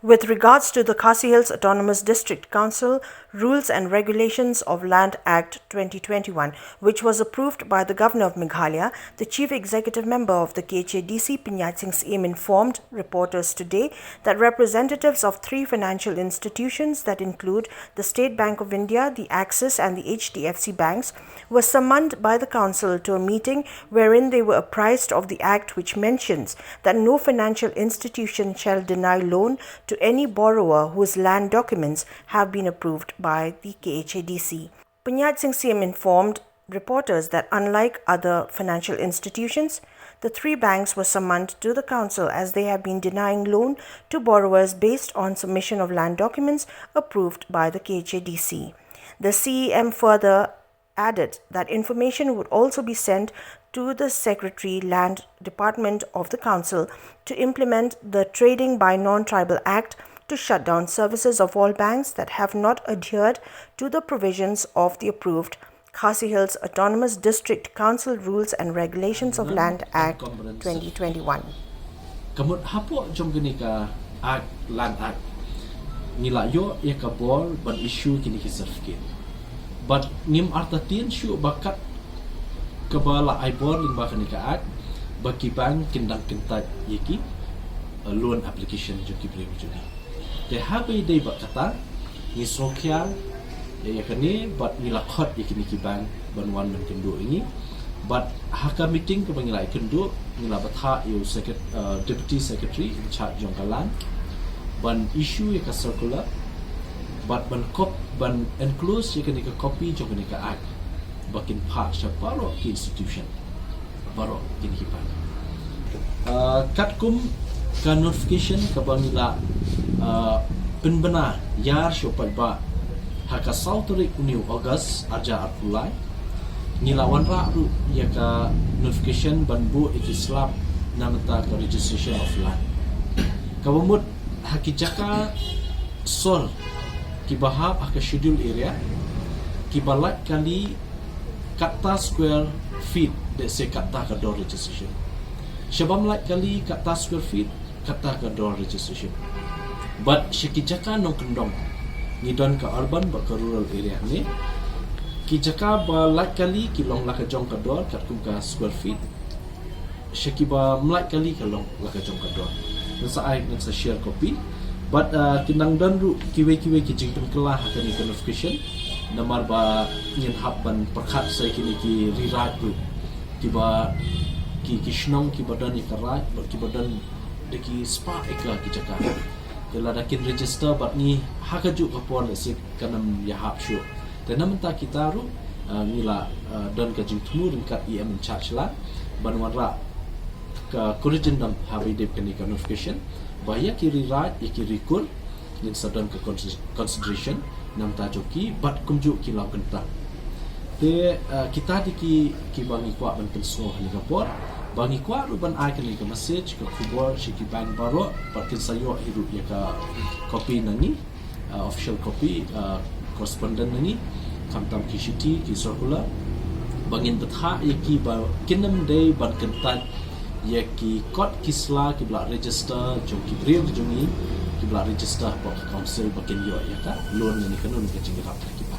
with regards to the Khasi Hills Autonomous District Council Rules and Regulations of Land Act 2021, which was approved by the Governor of Meghalaya, the Chief Executive Member of the KHADC, Pinyat Singh Siem, informed reporters today that representatives of three financial institutions that include the State Bank of India, the Axis and the HDFC banks were summoned by the Council to a meeting wherein they were apprised of the Act, which mentions that no financial institution shall deny loan to any borrower whose land documents have been approved by the KHADC. Pinyat Singh Siem informed reporters that unlike other financial institutions, the three banks were summoned to the council as they have been denying loan to borrowers based on submission of land documents approved by the KHADC. The CEM further added that information would also be sent to the Secretary Land Department of the Council to implement the Trading by Non-Tribal Act to shut down services of all banks that have not adhered to the provisions of the approved Khasi Hills Autonomous District Council Rules and Regulations of Land Act 2021. Kamut hapo jom gini ka Land Act nila yo ya ka bor ban issue kini ki certificate. But nim artatin syu bakat kabala ai bor ling ba kini ka act baki bank kindang kintat yeki loan application jo ki bri juni. Te habe dei ba kata ni sokya ya kani but nila khot yeki ki bank ban wan ban kendo ini but haka meeting ke bangila kendo nila batha yo deputy secretary in charge jongkalan ban issue ya ka circular but ban enclose ya kani ka copy jo kani ka act bakin part sa baro ki institution baro kini ki bank katkum ka notification ka bangila penbenar yar syopal ba haka sautari uniu August aja apulai nilawan ra ru ya ka notification banbu ikislap namata ka registration of land kabumut hakijaka sol kibahab haka schedule area kibalat kali kata square feet de se kata ka door registration shabam lat kali kata square feet kata ka door registration but shikijaka no kendong ngidon ka urban ba ka rural area ni kijaka ba lat kali kilong la ka jong ka door kat kum ka square feet shikiba mlat kali kalong la ka jong ka door nasa ai nasa share copy but kinang dan ru kiwe ki jing pen kelah ka ni notification namar ba nyen hapan perkhat sai kini ki rewrite ru kiba ki kishnong ki badan ikarat ki badan de ki spa eka ki jaka kala dakin register but ni hakaju kapon se kanam ya hap shu tenam ta kita ru ngila don ka jing tumur kat em charge la banwan ra ka corrigendum habi de kani ka notification bahaya ki rewrite ki recall nin sadon ka consideration nam ta joki but kumju ki law kenta te kita di ki bangi kwa ban penso ni kapor bangi kwa ru ban ai kani ka message ka kubor shiki bank baro pakin sayo hiru ya ka copy nani official copy correspondent nani kamtam ki shiti ki circular bangin batha ya ki ba kinam day ban kentan ya ki kot kisla ki bla register jom ki bril jongi ki bla register pa council bakin yo ya ka loan ni kanun ka jingrap ki ba